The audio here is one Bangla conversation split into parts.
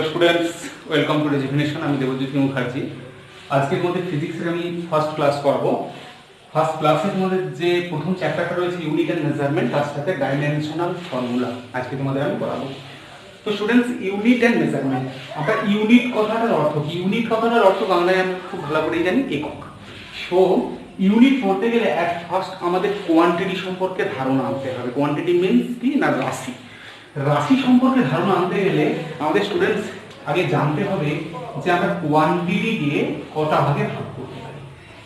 Students, welcome to definition. আমি দেবজ্যোতি মুখার্জি। আজকের মধ্যে ফিজিক্সের আমি ফার্স্ট ক্লাস করবো। ফার্স্ট ক্লাসে তোমাদের যে প্রথম চ্যাপ্টারটা রয়েছে ইউনিট অ্যান্ড মেজারমেন্ট, তার সাথে ডাইমেনশনাল ফর্মুলা আজকে তোমাদের আমি পড়াবো। তো স্টুডেন্টস, ইউনিট অ্যান্ড মেজারমেন্ট, আমরা ইউনিট কথাটার অর্থ কি? ইউনিট কথাটার অর্থ বাংলায় আমি খুব ভালো করেই জানি, একক। সো ইউনিট পড়তে গেলে অ্যাট ফার্স্ট আমাদের কোয়ান্টিটি সম্পর্কে ধারণা আনতে হবে। কোয়ান্টিটি মিনস কি না, রাশি। রাশি সম্পর্কে ধারণা আনতে গেলে আমাদের স্টুডেন্টস আগে জানতে হবে যে আমরা কোয়ান্টিটিকে কটা ভাগে ভাগ করতে পারি।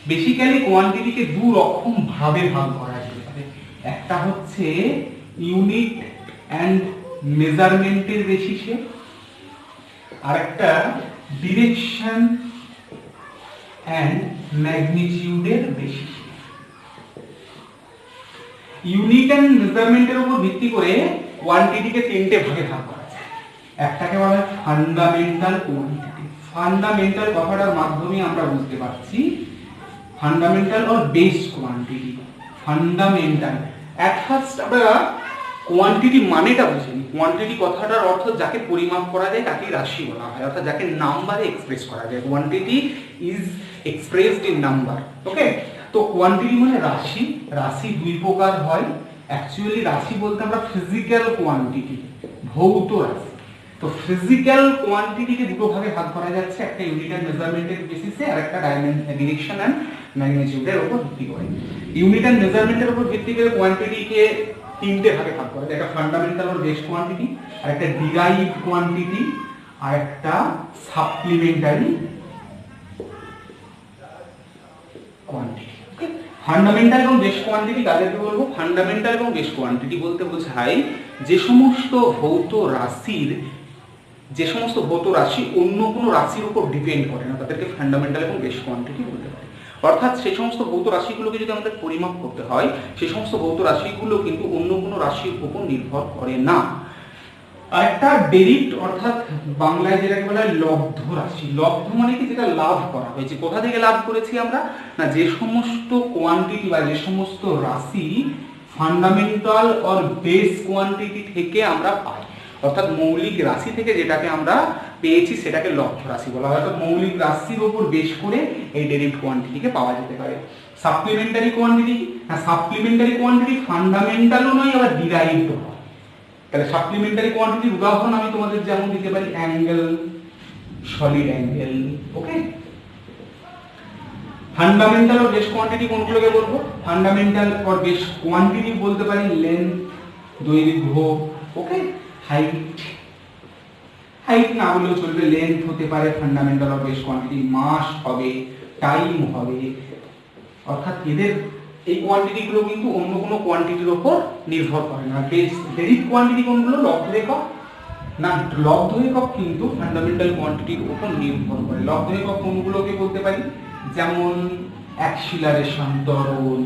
বেসিক্যালি কোয়ান্টিটিকে দু রকম ভাবে ভাগ করা যেতে পারে। একটা হচ্ছে ইউনিট অ্যান্ড মেজারমেন্টের বেসিসে, আর একটা ডিরেকশন অ্যান্ড ম্যাগনিটিউডের বেসিসে। ইউনিট অ্যান্ড মেজারমেন্টের উপর ভিত্তি করে কোয়ান্টিটিকে তিনটে ভাগে ভাগ করা যায়। একটাকে বলা হয় ফান্ডামেন্টাল কোয়ান্টিটি। ফান্ডামেন্টাল কথাটার মাধ্যমে আমরা বুঝতে পারছি fundamental or base quantity. Fundamental at first আমরা কোয়ান্টিটি মানেটা বুঝিনি। কোয়ান্টিটি কথাটার অর্থ যাকে পরিমাপ করা যায় তাকে রাশি বলা হয়, অর্থাৎ যাকে নাম্বারে এক্সপ্রেস করা যায়। Quantity is expressed in number. Okay, তো কোয়ান্টিটি মানে রাশি। রাশি দুই প্রকার হয়। অ্যাকচুয়ালি রাশি বলতে আমরা ফিজিক্যাল কোয়ান্টিটি, ভৌত রাশি। তো ফিজিক্যাল কোয়ান্টিটিকে দুটো ভাগে ভাগ করা যাচ্ছে, একটা ইউনিট অ্যান্ড মেজারমেন্টের বেসিসে আর একটা ডিরেকশন অ্যান্ড ম্যাগনিটিউডের উপর ভিত্তি করে। ইউনিট অ্যান্ড মেজারমেন্টের উপর ভিত্তি করে কোয়ান্টিটিকে তিনটে ভাগে ভাগ করা যায়। একটা ফান্ডামেন্টাল অর বেস কোয়ান্টিটি, আর একটা ডিরাইভড কোয়ান্টিটি, আর একটা সাপ্লিমেন্টারি কোয়ান্টিটি। ফান্ডামেন্টাল এবং বেস কোয়ান্টিটি কাদেরকে বলবো? ফান্ডামেন্টাল এবং বেস কোয়ান্টিটি বলতে বোঝায় যে সমস্ত ভৌত রাশি অন্য কোনো রাশির উপর ডিপেন্ড করে না, তাদেরকে ফান্ডামেন্টাল এবং বেস কোয়ান্টিটি বলতে পারে। অর্থাৎ সেই সমস্ত ভৌত রাশিগুলোকে যদি আমাদের পরিমাপ করতে হয়, সেই সমস্ত ভৌত রাশিগুলো কিন্তু অন্য কোনো রাশির উপর নির্ভর করে না। আর একটা ডেরিভড, অর্থাৎ বাংলায় যেটাকে বলা হয় লব্ধ রাশি। লব্ধ মানে কি? যেটা লাভ করা হয়েছে। কোথা থেকে লাভ করেছি আমরা? না, যে সমস্ত কোয়ান্টিটি বা যে সমস্ত রাশি ফান্ডামেন্টাল অর বেস কোয়ান্টিটি থেকে আমরা পাই, অর্থাৎ মৌলিক রাশি থেকে যেটাকে আমরা পেয়েছি সেটাকে লব্ধ রাশি বলা হয়। অর্থাৎ মৌলিক রাশির উপর বেশ করে এই ডেরিভড কোয়ান্টিটিকে পাওয়া যেতে পারে। সাপ্লিমেন্টারি কোয়ান্টিটি, না সাপ্লিমেন্টারি কোয়ান্টিটি ফান্ডামেন্টালও নয় আবার ডিরাইভড হয়। তাহলে সাপ্লিমেন্টারি কোয়ান্টিটির উদাহরণ আমি তোমাদের যেমন দিতে পারি angle, solid angle. Okay, fundamental or base quantity কোনগুলোকে বলবো? ফান্ডামেন্টাল অর বেস কোয়ান্টিটি বলতে পারি লেন্থ, দৈর্ঘ্য। ওকে, হাইট না বললেও চলবে, লেন্থ হতে পারে ফান্ডামেন্টাল অর বেস কোয়ান্টিটি। মাস হবে, টাইম হবে। অর্থাৎ এদের এই কোয়ান্টিটিগুলো কিন্তু অন্য কোনো কোয়ান্টিটির উপর নির্ভর করে না। ডেরিভড কোয়ান্টিটি কোনগুলো? লব্ধ একক। না, লব্ধ একক কিন্তু ফান্ডামেন্টাল কোয়ান্টিটির উপর নির্ভর করে। লব্ধ একক কোনগুলোকে বলতে পারি? যেমন অ্যাক্সিলারেশন, ত্বরণ,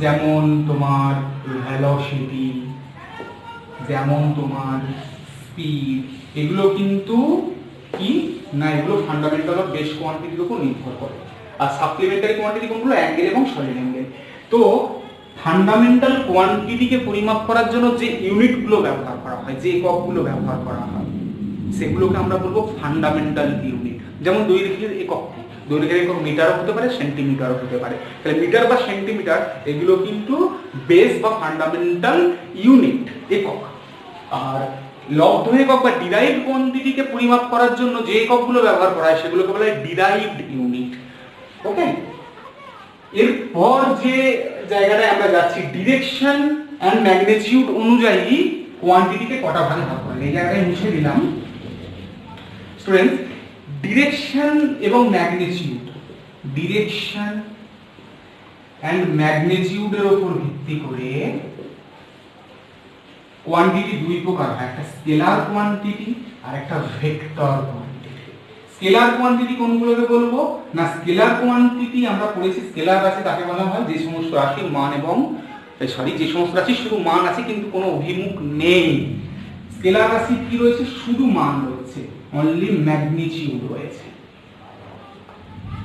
যেমন তোমার ভেলোসিটি, যেমন তোমার স্পিড। এগুলো কিন্তু কি না, এগুলো ফান্ডামেন্টাল অর বেস কোয়ান্টিটির উপর নির্ভর করে। আর সাপ্লিমেন্টারি কোয়ান্টিটি কোনগুলো? অ্যাঙ্গেল এবং সলিড অ্যাঙ্গেল। তো ফান্ডামেন্টাল কোয়ান্টিটিকে পরিমাপ করার জন্য যে ইউনিটগুলো ব্যবহার করা হয়, যে এককগুলো ব্যবহার করা হয়, সেগুলোকে আমরা বলবো ফান্ডামেন্টাল ইউনিট। যেমন দৈর্ঘ্যের একক, দৈর্ঘ্যের একক মিটারও হতে পারে, সেন্টিমিটারও হতে পারে। তাহলে মিটার বা সেন্টিমিটার এগুলো কিন্তু বেস বা ফান্ডামেন্টাল ইউনিট, একক। আর লব্ধ একক বা ডিরাইভড কোয়ান্টিটিকে পরিমাপ করার জন্য যে এককগুলো ব্যবহার করা হয় সেগুলোকে বলা হয় ডিরাইভড ইউনিট। ওকে, এরপর যে জায়গাটায় আমরা যাচ্ছি, ডিরেকশন অ্যান্ড ম্যাগনিটিউড অনুযায়ী কোয়ান্টিটিকে কটা ভাগে ভাগ করে। এই জায়গাটায় মুছে দিলাম স্টুডেন্টস। ডিরেকশন এবং ম্যাগনিটিউড, ডিরেকশন অ্যান্ড ম্যাগনিটিউডের উপর ভিত্তি করে কোয়ান্টিটি দুই প্রকার হয়, একটা স্কেলার কোয়ান্টিটি আর একটা ভেক্টর কোয়ান্টিটি। স্কেলার কোয়ান্টিটি কোনগুলোকে বলবো? না, স্কেলার কোয়ান্টিটি আমরা পড়েছি, স্কেলার রাশি তাকে বলা হয় যে সমস্ত রাশির মান এবং যে সমস্ত রাশির শুধু মান আছে কিন্তু কোনো অভিমুখ নেই। স্কেলার রাশি কি রয়েছে? শুধু মান রয়েছে, অনলি ম্যাগনিটিউড রয়েছে,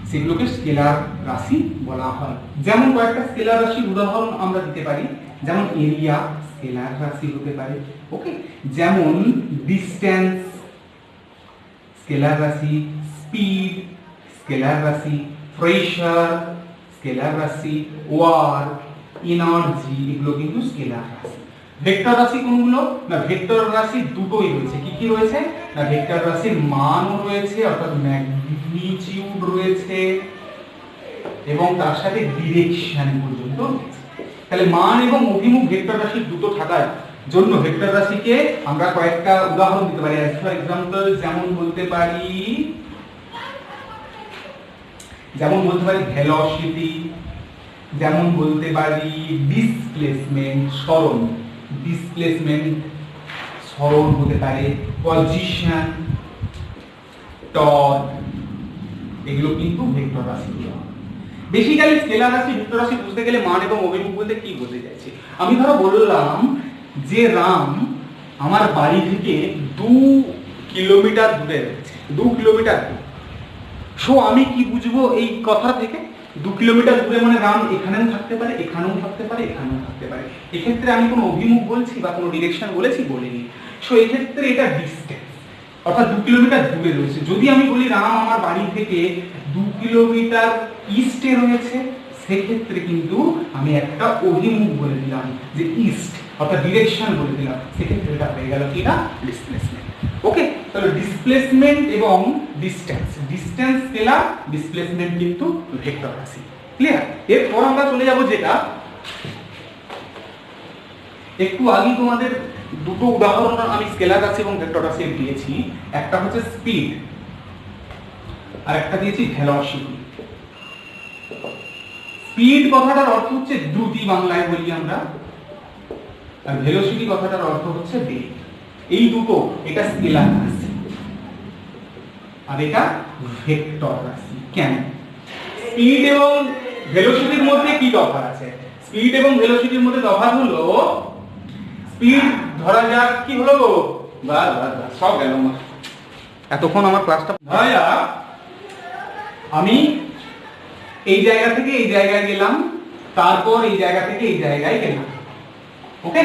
সেগুলোকে স্কেলার রাশি বলা হয়। যেমন কয়েকটা স্কেলার রাশির উদাহরণ আমরা দিতে পারি, যেমন এরিয়া, স্কেলার রাশি হতে পারে। ওকে, যেমন ডিস্টেন্স স্কেলার রাশি, স্পিড স্কেলার রাশি, প্রেসার স্কেলার রাশি, ওয়ার্ক, এনার্জি এগুলো কিন্তু স্কেলার রাশি। ভেক্টর রাশি কোনগুলো? না ভেক্টর রাশি দুটোই রয়েছে। কি কি রয়েছে? না ভেক্টর রাশির মানও রয়েছে অর্থাৎ ম্যাগনিটিউড রয়েছে এবং তার সাথে ডিরেকশন পর্যন্ত রয়েছে। তাহলে মান এবং অভিমুখ ভেক্টর রাশি দুটো থাকার জন্য ভেক্টর রাশিকে আমরা কয়েকটা উদাহরণ দিতে পারি। ফর এক্সাম্পল যেমন বলতে পারি ভেলোসিটি, যেমন বলতে পারি ডিসপ্লেসমেন্ট সরণ হতে পারে, পজিশন, টর্ক, এগুলো কিন্তু ভেক্টর রাশি। বেসিক্যালি স্কেলার রাশি ভেক্টর রাশি বুঝতে গেলে মান এবং অভিমুখ বলতে কি বলতে চাইছি, আমি ধরো বললাম যে রাম আমার বাড়ি থেকে 2 কিলোমিটার দূরে রয়েছে, 2 কিলোমিটার দূরে। সো আমি কি বুঝবো এই কথা থেকে? 2 কিলোমিটার দূরে মানে রাম এখানেও থাকতে পারে, এখানেও থাকতে পারে, এখানেও থাকতে পারে। এক্ষেত্রে আমি কোনো অভিমুখ বলছি বা কোনো ডিরেকশন বলেছি? বলিনি। সো এক্ষেত্রে এটা ডিসটেন্স, অর্থাৎ 2 কিলোমিটার দূরে রয়েছে। যদি আমি বলি রাম আমার বাড়ি থেকে 2 কিলোমিটার ইস্টে রয়েছে, সেক্ষেত্রে কিন্তু আমি একটা অভিমুখ বলে দিলাম যে ইস্ট, অর্থাৎ ডিরেকশন বলে দিলাম। সেক্ষেত্রে এটা হয়ে গেল কি না? ডিসপ্লেসমেন্ট। ওকে, তাহলে ডিসপ্লেসমেন্ট এবং ডিস্টেন্স স্কেলার, ডিসপ্লেসমেন্ট কিন্তু ভেক্টর রাশি। ক্লিয়ার? এরপর আমরা চলে যাব যেটা একটু আগে তোমাদের দুটো উদাহরণ আমি স্কেলার রাশি এবং ভেক্টর রাশি দিয়েছি। একটা হচ্ছে স্পিড আর একটা দিয়েছি ভেলোসিটি। স্পিড কথাটার অর্থ হচ্ছে দ্রুতি বাংলায় বলি আমরা, আর ভেলোসিটি কথাটার অর্থ হচ্ছে বেগ। এই দুটো, এটা স্কেলার রাশি আর এটা ভেক্টর রাশি। কেন? স্পিড এবং ভেলোসিটির মধ্যে কি তফাৎ আছে? স্পিড এবং ভেলোসিটির মধ্যে তফাৎ হলো, স্পিড ধরা যাক কি হলো গো, সব গেল এতক্ষণ আমার ক্লাসটা। ধরা যাক আমি এই জায়গা থেকে এই জায়গায় গেলাম, তারপর এই জায়গা থেকে এই জায়গায় গেলাম। ওকে,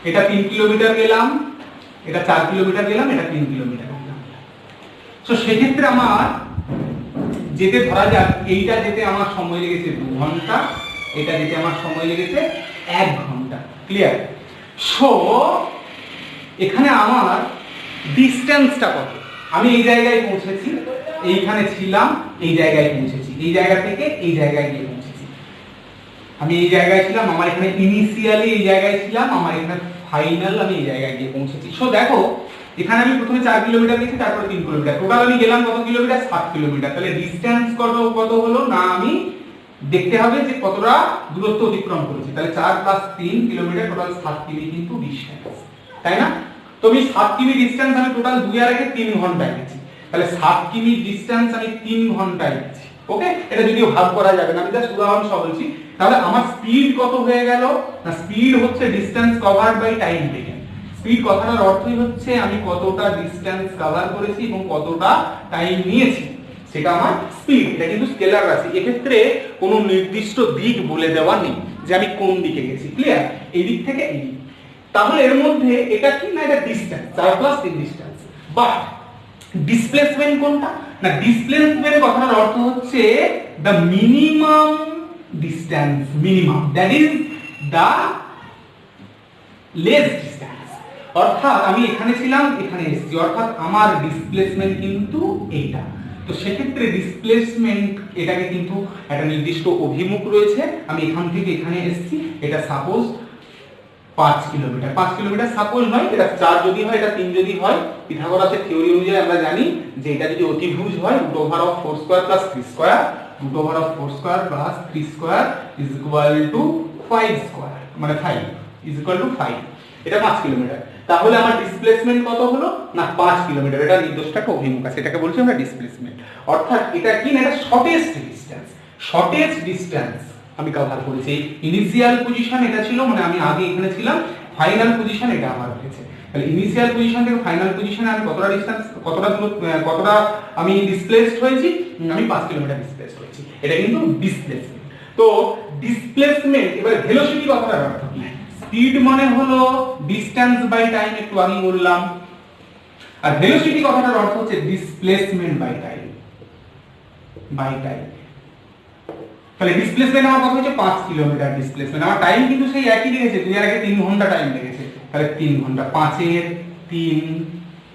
এটা 3 কিলোমিটার গেলাম, এটা 4 কিলোমিটার গেলাম, এটা 3 কিলোমিটার গেলাম। তো সেক্ষেত্রে আমার যেতে ধরা যাক এইটা যেতে আমার সময় লেগেছে 2 ঘন্টা, এটা যেতে আমার সময় লেগেছে 1 ঘন্টা। ক্লিয়ার? সো এখানে আমার ডিস্টেন্সটা কত? আমি এই জায়গায় পৌঁছেছি, এইখানে ছিলাম, এই জায়গায় পৌঁছেছি, এই জায়গা থেকে এই জায়গায় গিয়ে পৌঁছেছি। আমি এই জায়গায় ছিলাম, আমার এখানে ইনিশিয়ালি এই জায়গায় ছিলাম, আমার এখানে ফাইনাল আমি এই জায়গায় গিয়ে পৌঁছেছি। সো দেখো এখানে আমি প্রথমে 4 কিলোমিটার গেছি, তারপরে 3 কিলোমিটার, টোটাল আমি গেলাম কত কিলোমিটার? 7 কিলোমিটার। তাহলে ডিসটেন্স কত হলো? না আমি দেখতে হবে যে কতটা দূরত্ব অতিক্রম করেছি। তাহলে 4 + 3 কিলোমিটার, টোটাল 7 কিমি কিন্তু ডিসটেন্স, তাই না? তো আমি 7 কিমি ডিসটেন্স আমি টোটাল 2 আর 1 3 ঘন্টায় গেছি। তাহলে 7 কিমি ডিসটেন্স আমি 3 ঘন্টায় গেছি। ওকে, এটা যদিও ভাগ করা যাবে না, আমি জাস্ট উদাহরণ সহ বলছি। তাহলে আমার স্পিড কত হয়ে গেল? না স্পিড হচ্ছে distance covered by time taken. Speed কথাটার অর্থই হচ্ছে আমি কতটা ডিসটেন্স কভার করেছি এবং কতটা টাইম নিয়েছি, সেটা আমার স্পিড। এটা কিন্তু স্কেলার রাশি, এক্ষেত্রে কোনো নির্দিষ্ট দিক বলে দেওয়া নেই যে আমি কোন দিকে গেছি। ক্লিয়ার? এই দিক থেকে এই দিক। তাহলে এর মধ্যে এটা কি না, এটা ডিসটেন্স, 4 + 3 ডিসটেন্স। বাট ডিসপ্লেসমেন্ট কোনটা? না ডিসপ্লেসমেন্ট কথার অর্থ হচ্ছে the minimum distance, minimum, that is the less distance। অর্থাৎ আমি এখানে ছিলাম, এখানে এসেছি, অর্থাৎ আমার ডিসপ্লেসমেন্ট কিন্তু এইটা। তো সেক্ষেত্রে ডিসপ্লেসমেন্ট এটাকে কিন্তু একটা নির্দিষ্ট অভিমুখ রয়েছে। আমি এখান থেকে এখানে এসেছি, এটা সাপোজ 5 কিলোমিটার। 5 কিলোমিটার সাপোজ নয়, এটা 4 যদি হয়, এটা 3 যদি হয়, পিথাগোরাসের থিওরি অনুযায়ী আমরা জানি যে এটা যদি অতিভুজ হয় √4² + 3² √4² + 3² = 5², মানে 5 = 5। এটা 5 কিলোমিটার। তাহলে আমার ডিসপ্লেসমেন্ট কত হলো? না 5 কিলোমিটার। এটা নির্দিষ্ট একটা অভিমুখ আছে, এটাকে বলছি আমরা ডিসপ্লেসমেন্ট। অর্থাৎ এটা কি না, এটা শর্টেস্ট ডিসটেন্স আমি কভার করেছি। ইনিশিয়াল পজিশন এটা ছিল, মানে আমি আগে এখানে ছিলাম, ফাইনাল পজিশন এটা আমার হয়েছে। তাহলে ইনিশিয়াল পজিশন থেকে ফাইনাল পজিশনে আমি কতটা ডিসটেন্স, কতটা আমি ডিসপ্লেসড হয়েছি? আমি 5 কিলোমিটার ডিসপ্লেসড হয়েছি। এটা কিন্তু ডিসপ্লেসমেন্ট। তো ডিসপ্লেসমেন্ট, এবারে ভেলোসিটি কথাটার অর্থ কি? স্পিড মানে হলো ডিসটেন্স বাই টাইম, একটু আগে বললাম। আর ভেলোসিটি কথাটার অর্থ হচ্ছে ডিসপ্লেসমেন্ট বাই টাইম, তাহলে ডিসপ্লেসমেন্ট আমার কথা হচ্ছে 5 কিলোমিটার ডিসপ্লেসমেন্ট, আমার টাইম কিন্তু সেই একই লেগেছে, 2 এর আগে 3 ঘন্টা টাইম লেগেছে, তাহলে 3 ঘন্টা, 5 এর 3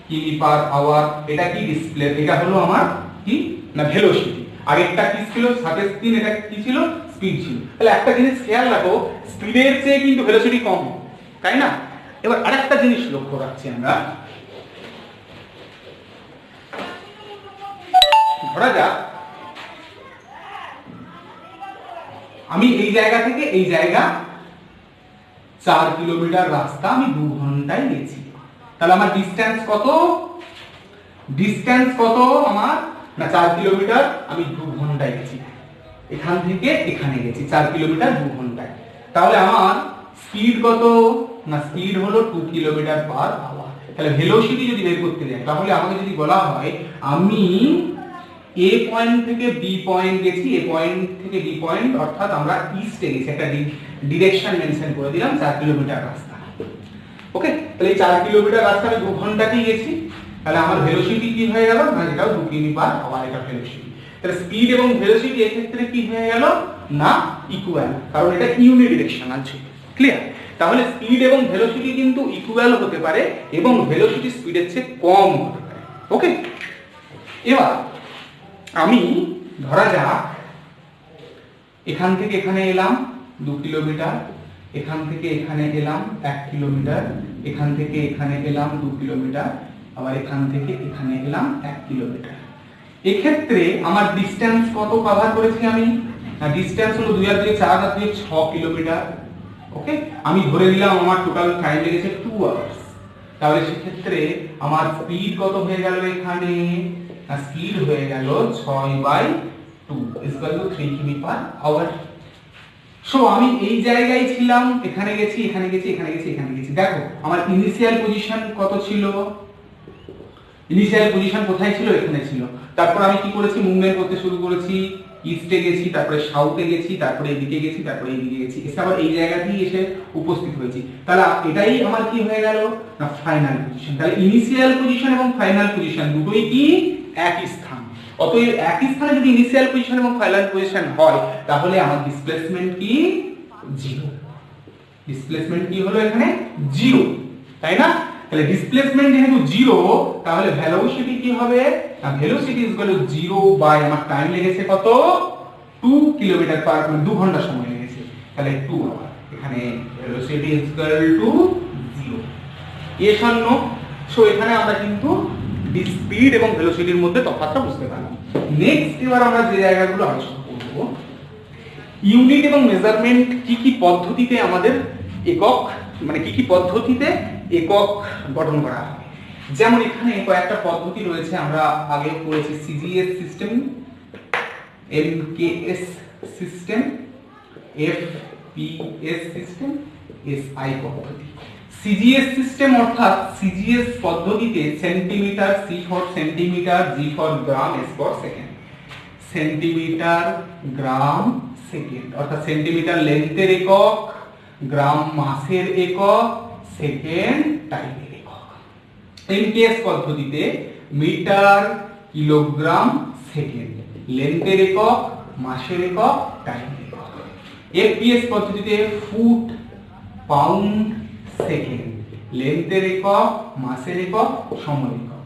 কিমি পার আওয়ার, এটা কি ডিসপ্লে, এটা হলো আমার কি না ভেলোসিটি। আগেরটা কি ছিল 7/3, এটা কি ছিল স্পিড ছিল। তাহলে একটা জিনিস খেয়াল রাখো, স্পিডের চেয়ে কিন্তু ভেলোসিটি কম, তাই না? এবার আরেকটা জিনিস লক্ষ্য রাখছি আমরা, ধরা যাক আমি এই জায়গা থেকে এই জায়গা 4 কিলোমিটার রাস্তা আমি 2 ঘন্টায় গেছি, তাহলে আমার ডিসটেন্স কত? আমার না 4 কিলোমিটার আমি 2 ঘন্টায় গেছি, এখান থেকে এখানে গেছি 4 কিলোমিটার 2 ঘন্টায়, তাহলে আমার স্পিড কত? না স্পিড হলো 2 কিলোমিটার পার আওয়ার। তাহলে ভেলোসিটি যদি বের করতে যাই, তাহলে আমাকে যদি বলা হয় আমি এ পয়েন্ট থেকে বি পয়েন্ট গেছি, এ পয়েন্ট থেকে বি পয়েন্ট, অর্থাৎ আমরা ইস্টে গেছি, একটা ডিরেকশন মেনশন করে দিলাম, 4 কিলোমিটার রাস্তা। ওকে, তাহলে এই 4 কিলোমিটার রাস্তা আমি 2 ঘন্টাতেই গেছি, তাহলে আমার ভেলোসিটি কি হয়ে গেল? না এটাও 2 কিমি পার আওয়ার, এটা ভেলোসিটি। তাহলে স্পিড এবং ভেলোসিটি এই ক্ষেত্রে কি হয়ে গেল? না ইকুয়াল, কারণ এটা ইউনিডিরেকশনাল ছিল। ক্লিয়ার? তাহলে স্পিড এবং ভেলোসিটি কিন্তু ইকুয়াল হতে পারে এবং ভেলোসিটি স্পিডের চেয়ে কম হতে পারে। ওকে, এবার আমি ধরা যাক এখান থেকে এখানে এলাম 2 কিলোমিটার, এখান থেকে এখানে এলাম 1 কিলোমিটার, এখান থেকে এখানে এলাম 2 কিলোমিটার, আবার এখান থেকে এখানে এলাম 1 কিলোমিটার। এক্ষেত্রে আমার ডিসটেন্স কত কভার করেছি আমি? না ডিসটেন্স হলো 2 আর 2 4 আর 2 6 কিলোমিটার। ওকে, আমি ধরে নিলাম আমার টোটাল টাইম লেগেছে 2 আওয়ার্স, তাহলে সেক্ষেত্রে আমার স্পিড কত হয়ে গেল? এখানে স্পিড হয়ে গেল 6/2 3 কিমি পার আওয়ার। সো আমি এই জায়গায় ছিলাম, এখানে গেছি, এখানে গেছি, এখানে গেছি, এখানে গেছি। দেখো আমার ইনিশিয়াল পজিশন কত ছিল? ইনিশিয়াল পজিশন কোথায় ছিল? এখানে ছিল। তারপর আমি কি করেছি? মুভমেন্ট করতে শুরু করেছি, ইস্টে গেছি, তারপরে সাউথে গেছি, তারপরে এদিকে গেছি, তারপরে এইদিকে গেছি, এসে আবার এই জায়গাতেই এসে উপস্থিত হয়েছি। তাহলে এটাই আমার কি হয়ে গেল? না ফাইনাল পজিশন। তাহলে ইনিশিয়াল পজিশন এবং ফাইনাল পজিশন দুটোই কি একই স্থান। অতএব একই স্থানে যদি ইনিশিয়াল পজিশন এবং ফাইনাল পজিশন হয়, তাহলে আমার ডিসপ্লেসমেন্ট কি? 0। ডিসপ্লেসমেন্ট কি হলো এখানে? 0, তাই না? তাহলে ডিসপ্লেসমেন্ট যেহেতু 0, তাহলে ভেলোসিটি কি হবে? না velocity is equal to 0 by আমার টাইম লেগেছে কত? 2 কিলোমিটার পার, 2 ঘন্টা সময় লেগেছে, তাহলে 2 আওয়ার। এখানে ভেলোসিটি ইজ ইকুয়াল টু 0। এ শূন্য। সো এখানে আমরা কিন্তু স্পিড এবং ভেলোসিটির মধ্যে তফাৎটা বুঝতে পারলাম। নেক্সট এবার আমরা যে জায়গাগুলো আলোচনা করব, ইউনিট এবং মেজারমেন্ট কি কি পদ্ধতিতে আমাদের একক, মানে কি কি পদ্ধতিতে একক গঠন করা হয়। যেমন এখানে কয়েকটা পদ্ধতি রয়েছে, আমরা আগে পড়েছি CGS system, MKS system, FPS system, SI পদ্ধতি। সিজিএস সিস্টেম অর্থাৎ সিজিএস পদ্ধতিতে centimetre, C for centimetre, G for gram, S for second. Centimetre, gram, second, অর্থাৎ সেন্টিমিটার লেন্থের একক, গ্রাম মাসের একক, সেকেন্ড টাইমের একক। এমকেএস পদ্ধতিতে মিটার, কিলোগ্রাম, সেকেন্ড, লেন্থের একক, মাসের একক, টাইমের একক। এফপিএস পদ্ধতিতে ফুট, পাউন্ড, সেকেন্ড, লেন্থের একক, মাসের একক, সময় একক।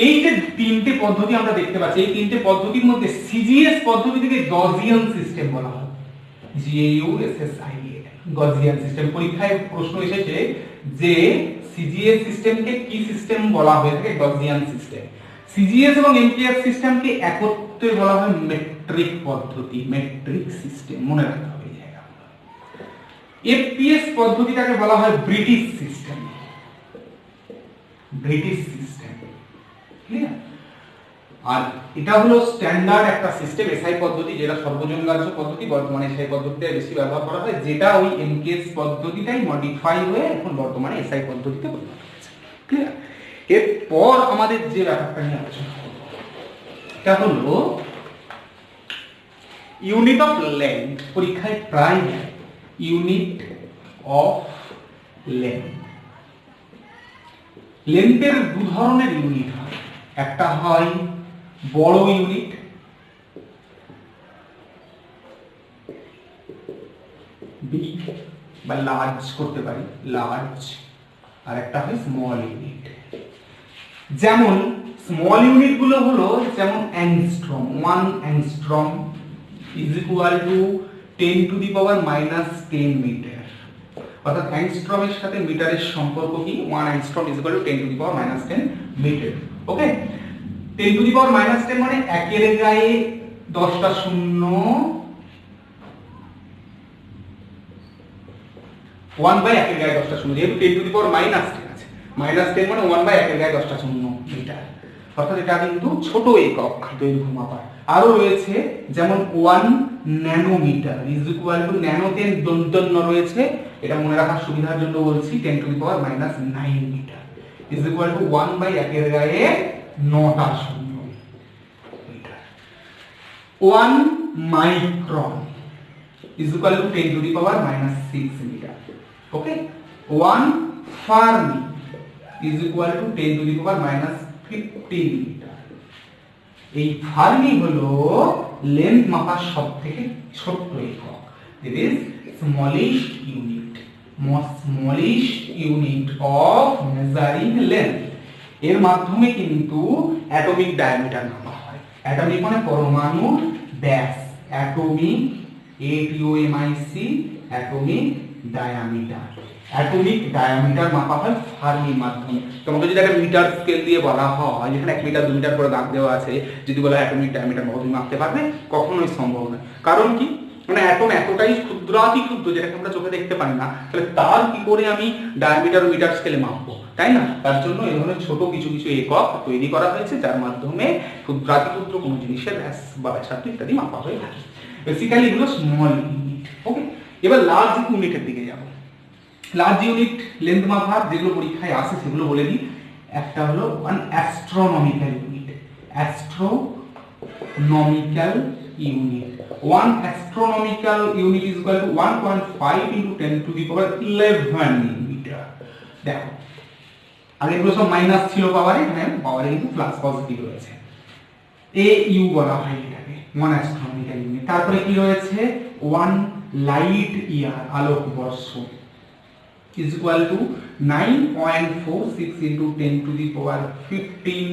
এই যে তিনটে পদ্ধতি আমরা দেখতে পাচ্ছি, এই তিনটে পদ্ধতির মধ্যে সিজিএস পদ্ধতিকে গজিয়ান সিস্টেম বলা হয়। GAUSSIAN, Gaussian system. পরীক্ষায় প্রশ্ন এসেছে যে সিজিএস সিস্টেমকে কি সিস্টেম বলা হয়ে থাকে? গজিয়ান সিস্টেম। সিজিএস এবং এমপিএস সিস্টেমকে একত্রে বলা হয় মেট্রিক পদ্ধতি, মেট্রিক সিস্টেম। মনে রাখতে হবে এই জায়গাগুলো। এফপিএস পদ্ধতিটাকে বলা হয় British system, British system. Clear? আর এটা হলো স্ট্যান্ডার্ড একটা সিস্টেম, এসআই পদ্ধতি, যেটা সর্বজনগ্রাহ্য পদ্ধতি। বর্তমানে এসআই পদ্ধতিতে বেশি ব্যবহার করা হয়, যেটা ওই এমকেএস পদ্ধতিটাই মডিফাই হয়ে এখন বর্তমানে এসআই পদ্ধতিতে পরিণত হয়েছে। ক্লিয়ার? এরপর আমাদের যে ব্যাপারটা নিয়ে আলোচনা করব, এটা হলো ইউনিট অফ লেন্থ। পরীক্ষায় প্রায় ইউনিট অফ লেন্থ। লেন্থের দু ধরনের ইউনিট হয়, একটা হয় বড় ইউনিট, বিগ বা লার্জ করতে পারি, লার্জ, আর একটা হয় স্মল ইউনিট। যেমন স্মল ইউনিট গুলো হলো যেমন angstrom, 1 angstrom is equal to 10 to the power -10 metre. অর্থাৎ অ্যাংস্ট্রমের সাথে মিটারের সম্পর্ক কি, 1 angstrom is equal to 10 to the power -10 metre. Okay, 10 to the power -10 মানে একের গায়ে 10টা শূন্য, 1 বাই একের গায়ে 10টা শূন্য, যেহেতু 10 টু দি পাওয়ার -10 আছে, -10 মানে 1 বাই একের গায়ে 10টা শূন্য মিটার। অর্থাৎ এটা কিন্তু ছোট একক দৈর্ঘ্য মাপার। আরো রয়েছে যেমন 1 ন্যানোমিটার ইজ ইকুয়াল টু, ন্যানোতে দন্তন্য রয়েছে, এটা মনে রাখার সুবিধার জন্য বলছি, 10 to the power -9 metre is equal to 1 by একের গায়ে 9টা শূন্য মিটার। 1 micron is equal to 10 to the power -6 metre. Okay, 1 fermi is equal to 10 to the power -15 metre. এই ফার্মি হলো লেন্থ মাপার সবথেকে ছোট একক, it is smallest unit, smallest unit of measuring length. এর মাধ্যমে কিন্তু অ্যাটমিক ডায়ামিটার মাপা হয়। অ্যাটমিক মানে পরমাণুর ব্যাস, atomic, ATOMIC, atomic diameter. Atomic diameter মাপা হয় ফার্মির মাধ্যমে। তোমাকে যদি একটা মিটার স্কেল দিয়ে বলা হয়, যেখানে 1 মিটার 2 মিটার করে দাগ দেওয়া আছে, যদি বলা হয় অ্যাটমিক ডায়ামিটার মাপা, তুমি মাপতে পারবে? কখনোই সম্ভব নয়। কারণ কি, মানে অ্যাটম এতটাই ক্ষুদ্রাতি ক্ষুদ্র যেটাকে আমরা চোখে দেখতে পারি না, তাহলে তার কি করে আমি ডায়ামিটার ও মিটার স্কেলে মাপবো, তাই না? তার জন্য এই ধরনের ছোট কিছু কিছু একক তৈরি করা হয়েছে, যার মাধ্যমে ক্ষুদ্রাতি ক্ষুদ্র কোনো জিনিসের ব্যাস বা ব্যাসার্ধ ইত্যাদি মাপা হয়ে থাকে। বেসিক্যালি এগুলো স্মল ইউনিট। ওকে, এবার লার্জ ইউনিটের দিকে যাব। লার্জ ইউনিট লেন্থ মাপার যেগুলো পরীক্ষায় আসে সেগুলো বলে দিই। একটা হলো 1 astronomical unit, astronomical unit. 1 astronomical unit is equal to 1.5 × 10 to the power 11 metre. দেখো, আগে এগুলো সব মাইনাস ছিল পাওয়ারে, এখানে পাওয়ারে কিন্তু প্লাস পজিটিভ রয়েছে। AU বলা হয় এটাকে, 1 অ্যাস্ট্রোনমিক্যাল ইউনিট। তারপরে কি রয়েছে, 1 লাইট ইয়ার, আলোকবর্ষ, is equal to 9.46 into 10 to the power 15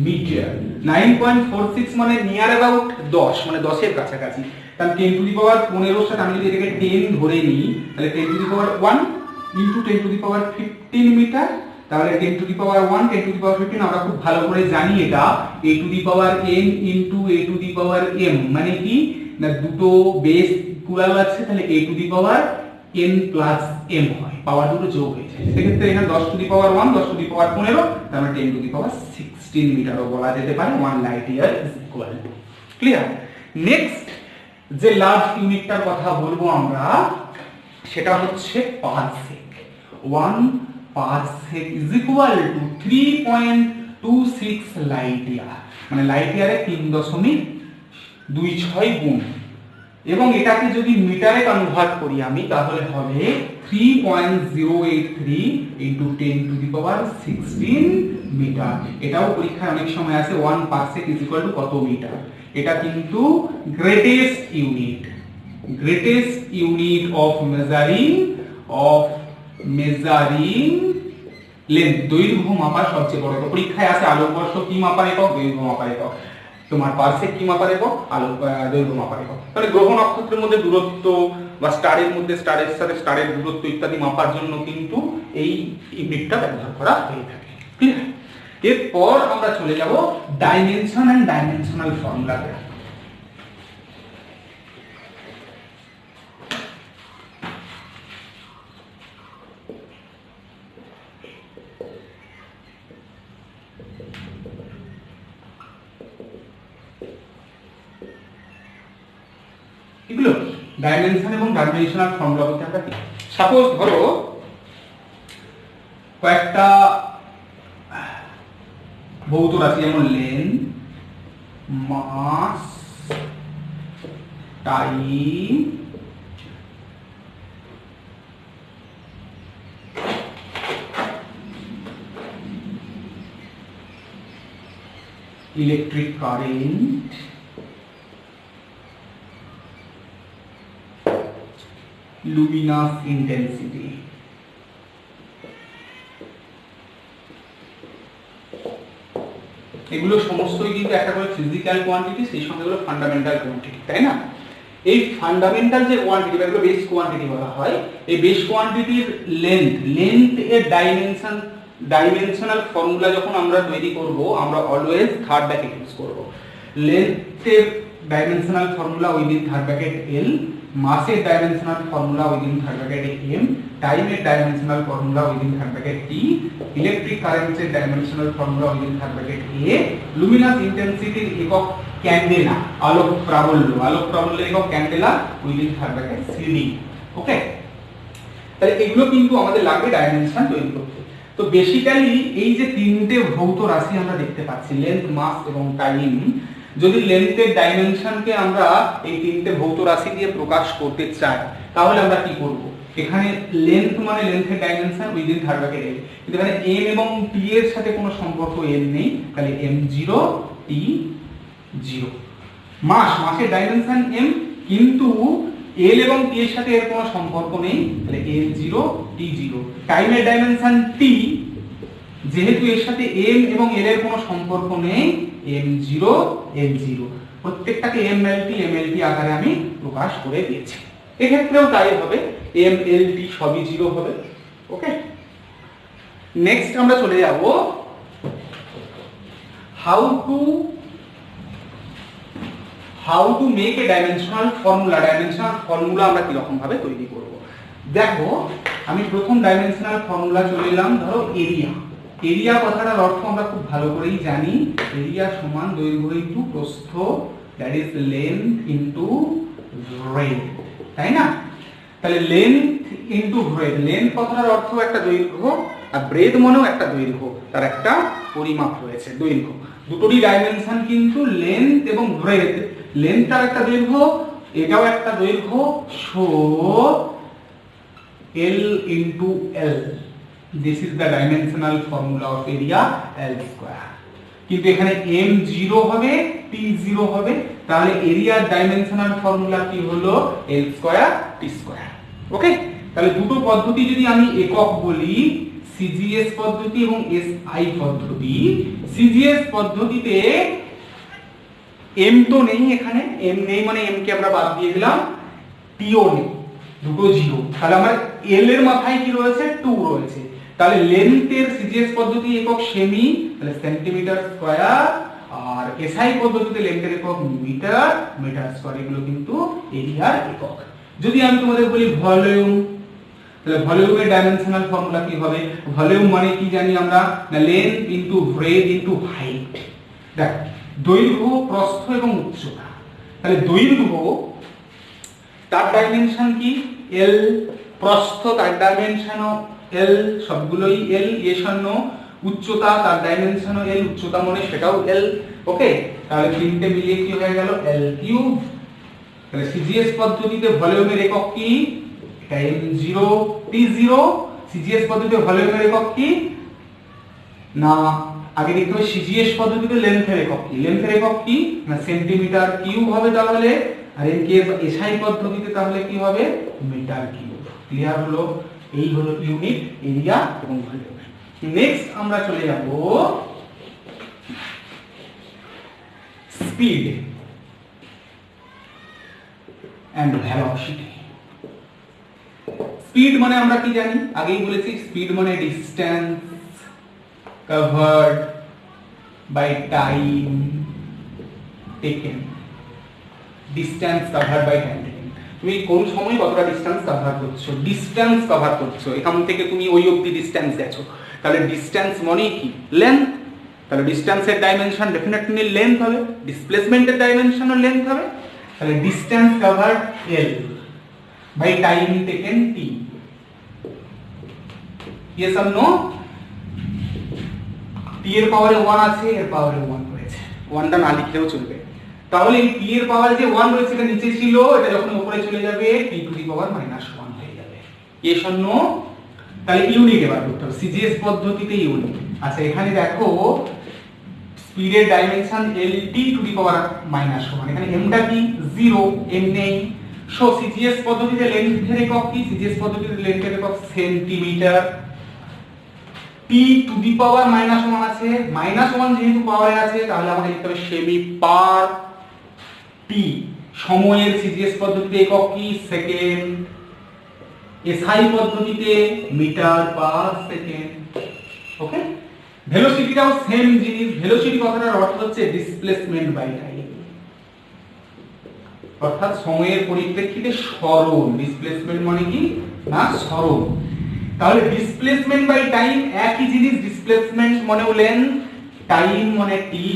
meter। 9.46 মানে নিয়ার অ্যাবাউট 10, মানে 10 এর কাছাকাছি। তাহলে 10 টু দি পাওয়ার 15 এর সাথে আমি যদি এটাকে 10 ধরে নিই, তাহলে 10 to the power 1 into 10 to the power 15 metre. তাহলে 10 to the power 1 10 to the power 15 আমরা খুব ভালো করে জানি এটা a two the power n into a two the power m, মানে কি না দুটো বেস ইকুয়াল আছে, তাহলে a two the power n plus m হয়, পাওয়ার দুটো যোগ হয়ে যায়। সেক্ষেত্রে এখানে 10 to the power 1 10 to the power 15, তার মানে 10 টু দি পাওয়ার 16 মিটারও বলা যেতে পারে। 1 light year is equal two, clear? Next যে লার্জ ইউনিটটার কথা বলবো আমরা, সেটা হচ্ছে parsec. 1 parsec is equal two 3.26 light year, মানে লাইট ইয়ারে 3.26 গুণ। এবং এটাকে যদি মিটারে কনভার্ট করি আমি, তাহলে হবে 3.083 into 10 to the power 16 metre. এটাও পরীক্ষায় অনেক সময় আসে 1 পারসেক ইজ ইকুয়াল টু কত মিটার। এটা কিন্তু greatest unit of measuring length, দৈর্ঘ্য মাপার সবচেয়ে বড় একক। পরীক্ষায় আসে আলোকবর্ষ কি মাপার একক, দৈর্ঘ্য মাপার একক। তোমার পারসেক কি মাপার একক, দৈর্ঘ্য মাপার একক। তাহলে গ্রহ নক্ষত্রের মধ্যে দূরত্ব বা স্টারের মধ্যে স্টারের সাথে স্টারের দূরত্ব ইত্যাদি মাপার জন্য কিন্তু এই ইউনিটটা ব্যবহার করা হয়ে থাকে, ক্লিয়ার? এরপর আমরা চলে যাব ডাইমেনশন এন্ড ডাইমেনশনাল ফর্মুলাতে। এগুলো ডাইমেনশন এবং ডাইমেনশনাল ফর্মুলা বলতে আমরা কি, সাপোজ ধরো কয়েকটা ভৌত রাশি যেমন length, mass, time, electric current luminous intensity. এগুলো সমস্তই কিন্তু একটা করে ফিজিক্যাল কোয়ান্টিটি, সেই সঙ্গে এগুলো ফান্ডামেন্টাল কোয়ান্টিটি, তাই না? এই ফান্ডামেন্টাল যে কোয়ান্টিটি বা এগুলো বেস কোয়ান্টিটি বলা হয়, এই বেস কোয়ান্টিটির লেন্থ এর ডাইমেনশনাল ফর্মুলা যখন আমরা তৈরি করব, আমরা অলওয়েজ থার্ড ব্র্যাকেট ইউজ করব। লেন্থের dimensional formula within third bracket L, মাসের dimensional formula within third bracket M, টাইমের dimensional formula within third bracket T, electric কারেন্টের dimensional formula within third bracket A, luminous ইন্টেন্সিটির একক ক্যান্ডেলা, আলোক প্রাবল্যের একক candela within third bracket CD. Okay, তাহলে এগুলো কিন্তু আমাদের লাগবে ডাইমেনশন তৈরি করতে। তো বেসিক্যালি এই যে তিনটে ভৌত রাশি আমরা দেখতে পাচ্ছি, লেন্থ, মাস এবং টাইম, যদি লেন্থের ডাইমেনশনকে আমরা এই তিনটে ভৌত রাশি দিয়ে প্রকাশ করতে চাই, তাহলে আমরা কি করব? এখানে লেন্থ মানে লেন্থের ডাইমেনশন উইদিন থার্ড ব্র্যাকেট এল, কিন্তু এখানে এম এবং টি এর সাথে কোনো সম্পর্ক এম নেই, তাহলে m0 t0। মাসের ডাইমেনশন m, কিন্তু এল এবং টি এর সাথে এর কোনো সম্পর্ক নেই, তাহলে m0 t0। টাইমের ডাইমেনশন t, যেহেতু এর সাথে m এবং l এর কোনো সম্পর্ক নেই, m0 l0। প্রত্যেকটাকে mlt আকারে আমি প্রকাশ করে দিয়েছি। এক্ষেত্রেও তাই হবে, mlt সবই 0 হবে। ওকে, নেক্সট আমরা চলে যাব how to make a dimensional formula আমরা কিরকম ভাবে তৈরি করব। দেখো, আমি প্রথম ডাইমেনশনাল ফর্মুলা চলে এলাম, ধরো এরিয়া কথাটার অর্থ আমরা খুব ভালো করেই জানি, এরিয়া সমান দৈর্ঘ্য ইনটু প্রস্থ, that is length into breadth, তাই না? তাহলে লেন্থ ইনটু ব্রেডথ, লেন্থ কথাটার অর্থ একটা দৈর্ঘ্য, আর ব্রেডথ মানেও একটা দৈর্ঘ্য, তার একটা পরিমাপ রয়েছে দৈর্ঘ্য। দুটোরই ডাইমেনশন কিন্তু লেন্থ এবং ব্রেডথ। লেন্থটার একটা দৈর্ঘ্য, এটাও একটা দৈর্ঘ্য, so L into L, this is the dimensional formula of area L square। কিন্তু এখানে m0 হবে, t0 হবে, তাহলে এরিয়ার ডাইমেনশনাল ফর্মুলা কি হলো? L square t square. Okay, তাহলে দুটো পদ্ধতি যদি আমি একক বলি, সিজিএস পদ্ধতি এবং এসআই পদ্ধতি। সিজিএস পদ্ধতিতে m তো নেই, এখানে m নেই মানে m কে আমরা বাদ দিয়ে দিলাম, টিও নেই, দুটো 0, তাহলে আমার l এর মাথায় কি রয়েছে? 2 রয়েছে। তাহলে লেন্থের সিজিএস পদ্ধতি একক সেমি, তাহলে সেন্টিমিটার স্কয়ার, আর এসআই পদ্ধতিতে লেন্থের একক মিটার স্কয়ার। এগুলো কিন্তু এরিয়ার একক। যদি আমি তোমাদের বলি ভলিউম, তাহলে ভলিউমের ডাইমেনশনাল ফর্মুলা কি হবে? ভলিউম মানে কি জানি আমরা? না length into breadth into height. দেখ, দৈর্ঘ্য, প্রস্থ এবং উচ্চতা। তাহলে দৈর্ঘ্য তার ডাইমেনশন কি? L, প্রস্থ তার ডাইমেনশনও L, সবগুলোই L, উচ্চতা তার ডাইমেনশনও L, উচ্চতা মানে সেটাও L। ওকে, তাহলে তিনটে মিলিয়ে কি হয়ে গেল? L3। তাহলে সিজিএস পদ্ধতিতে ভলিউমের একক কি? এটা m0 t0। সিজিএস পদ্ধতিতে ভলিউমের একক কি? না, আগে দেখতে হবে সিজিএস পদ্ধতিতে লেন্থের একক কি? লেন্থের একক কি? না সেন্টিমিটার কিউব হবে তাহলে, আর এসআই পদ্ধতিতে তাহলে কি হবে? Metre cube. ক্লিয়ার হলো? এই হলো ইউনিট, এরিয়া এবং ভলিউম। নেক্সট আমরা চলে যাব স্পিড এন্ড ভেলোসিটি। স্পিড মানে আমরা কি জানি? আগেই বলেছি, স্পিড মানে distance covered by time taken, distance covered by time taken। তুমি কোন সময় কতটা ডিসটেন্স কভার করছো, এখান থেকে তুমি ওই অবধি ডিসটেন্স গেছো, তাহলে ডিসটেন্স মানে কি? লেন্থ। তাহলে ডিসটেন্সের ডাইমেনশন ডেফিনেটলি লেন্থ হবে, ডিসপ্লেসমেন্টের ডাইমেনশনও লেন্থ হবে। তাহলে distance covered L by time taken T। Yes or no? t এর পাওয়ারে 1 আছে, এর পাওয়ারে 1 রয়েছে, 1টা না লিখলেও চলবে। তাহলে এই t এর পাওয়ারে যে 1 রয়েছে এটা নিচে ছিল, এটা যখন উপরে চলে যাবে t টু দি পাওয়ার -1 হয়ে যাবে। Yes or no? তাহলে ইউনিট এবার করতে হবে, সিজিএস পদ্ধতিতে ইউনিট। আচ্ছা, এখানে দেখো স্পিডের dimension lt to the power -1, এখানে m টা কি 0, m নেই। সো সিজিএস পদ্ধতিতে লেন্থের একক কি? সিজিএস পদ্ধতিতে লেন্থের একক centimetre. t to the power -1 আছে, -1 যেহেতু পাওয়ারে আছে তাহলে আমাকে লিখতে হবে সেমি পার t। সময়ের সিজিএস পদ্ধতিতে একক কি? সেকেন্ড। এসআই পদ্ধতিতে মিটার পার সেকেন্ড। ওকে, ভেলোসিটিটাও সেম জিনিস। ভেলোসিটি কথাটার অর্থ হচ্ছে ডিসপ্লেসমেন্ট বাই টাইম, অর্থাৎ সময়ের পরিপ্রেক্ষিতে সরণ। ডিসপ্লেসমেন্ট মানে কি না সরণ। তাহলে ডিসপ্লেসমেন্ট বাই টাইম একই জিনিস। ডিসপ্লেসমেন্ট মানেও লেন্থ, টাইম মানে টি।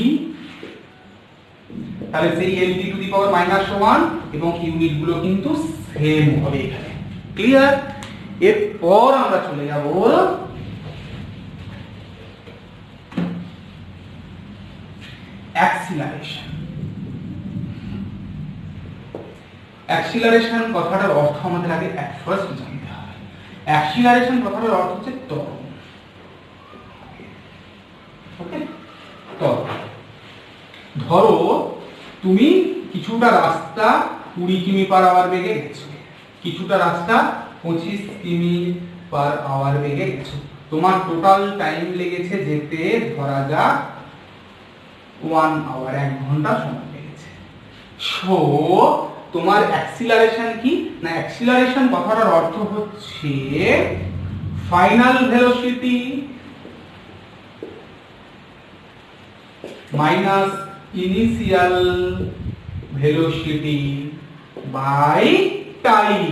তাহলে সেই lt টু দি পাওয়ার -1 এবং ইউনিট গুলো কিন্তু সেম হবে এখানে। ক্লিয়ার? এরপর আমরা চলে যাব অ্যাক্সিলারেশন। অ্যাক্সিলারেশন কথাটার অর্থ আমাদের আগে ফার্স্ট জানতে হবে। অ্যাক্সিলারেশন কথাটার অর্থ হচ্ছে ত্বরণ। ওকে, ত্বরণ। ধরো তুমি কিছুটা রাস্তা 20 কিমি পার আওয়ার বেগে গেছো, কিছুটা রাস্তা 25 কিমি পার আওয়ার বেগে গেছো। তোমার টোটাল টাইম লেগেছে যেতে ধরা যাক 1 আওয়ার, 1 ঘন্টা সময় লেগেছে। সো তোমার অ্যাক্সিলারেশন কি না? অ্যাক্সিলারেশন কথাটার অর্থ হচ্ছে final velocity minus initial velocity by time.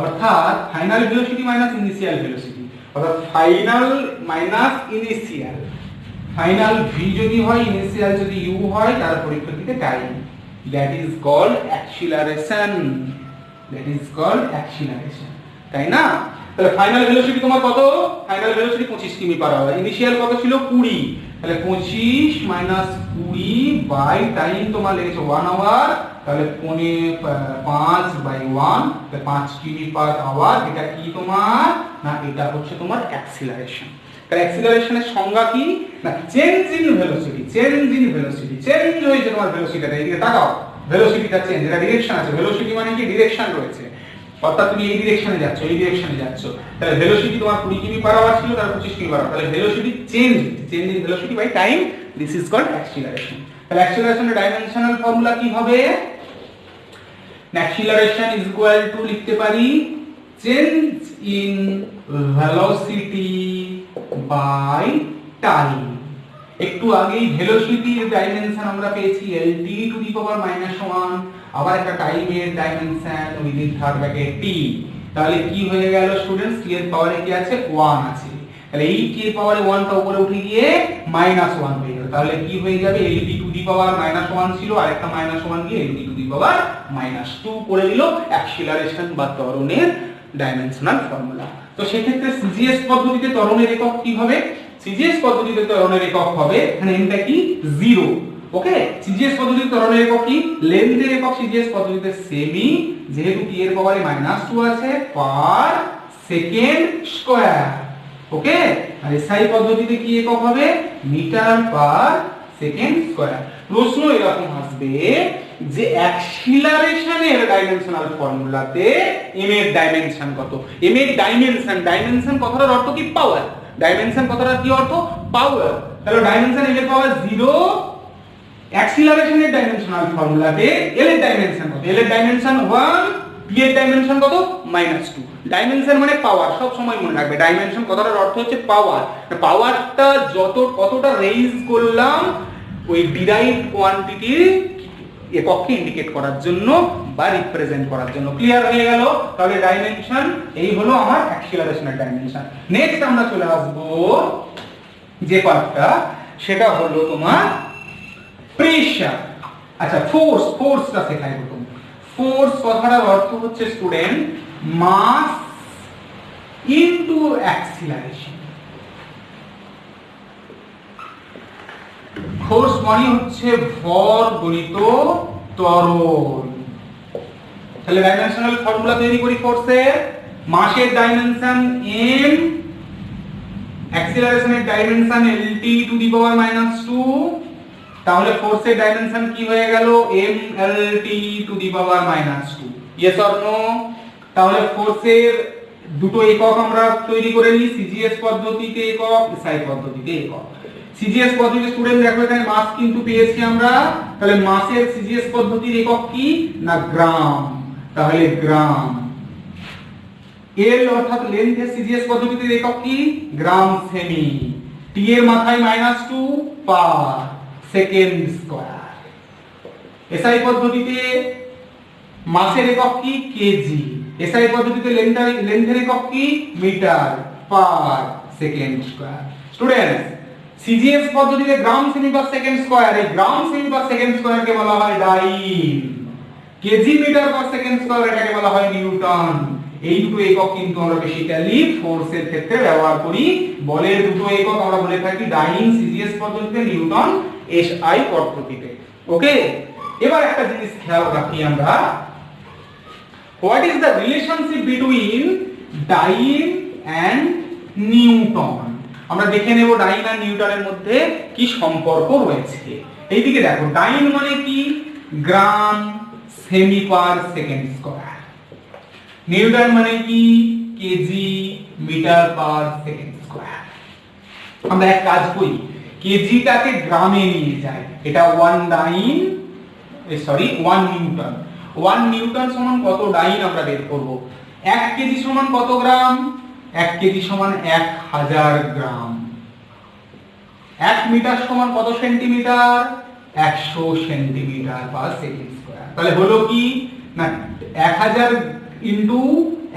অর্থাৎ final velocity minus initial velocity, অর্থাৎ final minus initial. Final V যদি হয়, ইনিশিয়াল যদি ইউ হয়, তার পরিপ্রেক্ষিতে time. That is called acceleration. That is called acceleration, তাই না? তাহলে ফাইনাল ভেলোসিটি তোমার কত? ফাইনাল ভেলোসিটি 25 কিমি পার আওয়ার। ইনিশিয়াল কত ছিল? 20। তাহলে 25 মাইনাস 20 বাই টাইম তোমার লেগেছে 1 আওয়ার। তাহলে 5 বাই 1, তাহলে 5 কিমি পার আওয়ার। এটা কি তোমার না? এটা হচ্ছে তোমার অ্যাক্সিলারেশন। তাহলে অ্যাক্সিলারেশনের সংজ্ঞা কি না? Change in velocity. Change in velocity, change হয়েছে তোমার ভেলোসিটিটা। এদিকে তাকাও, ভেলোসিটিটা চেঞ্জ। এটা ডিরেকশন আছে। ভেলোসিটি মানে কি? ডিরেকশন রয়েছে, অর্থাৎ তুমি এই ডিরেকশনে যাচ্ছ, এই ডিরেকশনে যাচ্ছ। তাহলে ভেলোসিটি তোমার 20 কিমি পার আওয়ার ছিল, তার 25 কিমি পার আওয়ার। তাহলে velocity change, change in velocity by time. This is called acceleration. তাহলে অ্যাক্সিলারেশনের ডাইমেনশনাল ফর্মুলা কি হবে? অ্যাক্সিলারেশন ইজ ইকুয়াল টু লিখতে পারি change in velocity by time. একটু আগেই ভেলোসিটির ডাইমেনশন আমরা পেয়েছি lt টু দি পাওয়ার -1, আবার একটা টাইমের dimension within third bracket t। তাহলে কি হয়ে গেল স্টুডেন্টস? t এর পাওয়ারে কি আছে? 1 আছে। তাহলে এই t এর পাওয়ারে 1 টা উপরে উঠে গিয়ে -1 হয়ে গেল। তাহলে কি হয়ে যাবে? lt টু দি পাওয়ার -1 ছিল, আরেকটা -1 গিয়ে lt টু দি পাওয়ার -2 করে দিল অ্যাক্সিলারেশন বা ত্বরণের ডাইমেনশনাল ফর্মুলা। তো সেক্ষেত্রে সিজিএস পদ্ধতিতে ত্বরণের একক কি হবে? সিজিএস পদ্ধতিতে ত্বরণের একক হবে এখানে এমটা কি 0। ওকে, সিজিএস পদ্ধতিতে ত্বরণের একক কি? লেন্থের একক সিজিএস পদ্ধতিতে সেমি, যেহেতু t এর পাওয়ারে -2 আছে, পার সেকেন্ড স্কয়ার। ওকে, আর এসআই পদ্ধতিতে কি একক হবে? Metre per second square. প্রশ্ন এরকম আসবে যে অ্যাক্সিলারেশনের ডাইমেনশনাল ফর্মুলাতে m এর ডাইমেনশন কত? m এর ডাইমেনশন, ডাইমেনশন কথাটার অর্থ কি? পাওয়ার। ডাইমেনশন কথাটার কি অর্থ? পাওয়ার। তাহলে ডাইমেনশন m এর পাওয়ার 0। অ্যাক্সিলারেশনের ডাইমেনশনাল ফর্মুলাতে l এর ডাইমেনশন কত? l এর ডাইমেনশন 1, t এর ডাইমেনশন কত? -2। ডাইমেনশন মানে পাওয়ার, সব সময় মনে রাখবে। ডাইমেনশন কথাটার অর্থ হচ্ছে পাওয়ার। পাওয়ারটা কতটা রেইজ করলাম ওই ডিরাইভড কোয়ান্টিটি এককে ইন্ডিকেট করার জন্য বা রিপ্রেজেন্ট করার জন্য। ক্লিয়ার হয়ে গেল? তাহলে ডাইমেনশন এই হলো আমার অ্যাক্সিলারেশনের ডাইমেনশন। নেক্সট আমরা চলে আসব যে পার্টটা, সেটা হলো তোমার প্রেসার। আচ্ছা, ফোর্স, ফোর্সটা শেখাই প্রথম। ফোর্স কথাটার অর্থ হচ্ছে student mass into acceleration. Force মানে হচ্ছে ভর গুণিত ত্বরণ। তাহলে ডাইমেনশনাল ফর্মুলা তৈরি করি ফোর্সের। মাসের ডাইমেনশন m, অ্যাক্সিলারেশনের dimension lt to the power -2, তাহলে ফোর্সের ডাইমেনশন কি হয়ে গেল mlt to the power -2। Yes or no? তাহলে ফোর্সের দুটো একক আমরা তৈরি করে নিই, সিজিএস পদ্ধতিতে একক, এসআই পদ্ধতিতে একক। সিজিএস পদ্ধতি স্টুডেন্ট দেখো এখানে মাস কিন্তু পেয়েছি আমরা, তাহলে মাসের সিজিএস পদ্ধতির একক কি না গ্রাম, তাহলে গ্রাম। এল অর্থাৎ লেন্থের সিজিএস পদ্ধতিতে একক কি গ্রাম সেমি। টি এর মাথায় -2 পার সেকেন্ড স্কয়ার। এসআই পদ্ধতিতে মাসের একক কি কেজি, এসআই পদ্ধতিতে লেন্থের একক কি metre per second square. Students CGS পদ্ধতিতে গ্রাম সেমি পার সেকেন্ড স্কয়ার, এই গ্রাম সেমি পার সেকেন্ড স্কয়ার কে বলা হয় dyne, KG metre per second square এটাকে বলা হয় নিউটন। এই দুটো একক কিন্তু আমরা বেসিক্যালি ফোর্সের ক্ষেত্রে ব্যবহার করি। বলের দুটো একক আমরা বলে থাকি ডাইন সিজিএস পদ্ধতিতে, নিউটন এসআই পদ্ধতিতে। ওকে, এবার একটা জিনিস খেয়াল রাখি আমরা, what is the relationship between dyne and newton. আমরা দেখে নেব ডাইন আর নিউটনের মধ্যে কি সম্পর্ক রয়েছে। এইদিকে দেখো, ডাইন মানে কি গ্রাম সেমি পার সেকেন্ড স্কয়ার, নিউটন মানে কি KG metre per second square. আমরা এক কাজ করি, কেজিটাকে গ্রামে নিয়ে যাই, এটা 1 নিউটন। 1 নিউটন সমান কত ডাইন আমরা বের করব। 1 কেজি সমান কত গ্রাম, 1 কেজি সমান 1000 গ্রাম। 1 মিটার সমান কত সেন্টিমিটার, 100 সেন্টিমিটার পার সেকেন্ড স্কয়ার। তাহলে হলো কি না 1000 ইনটু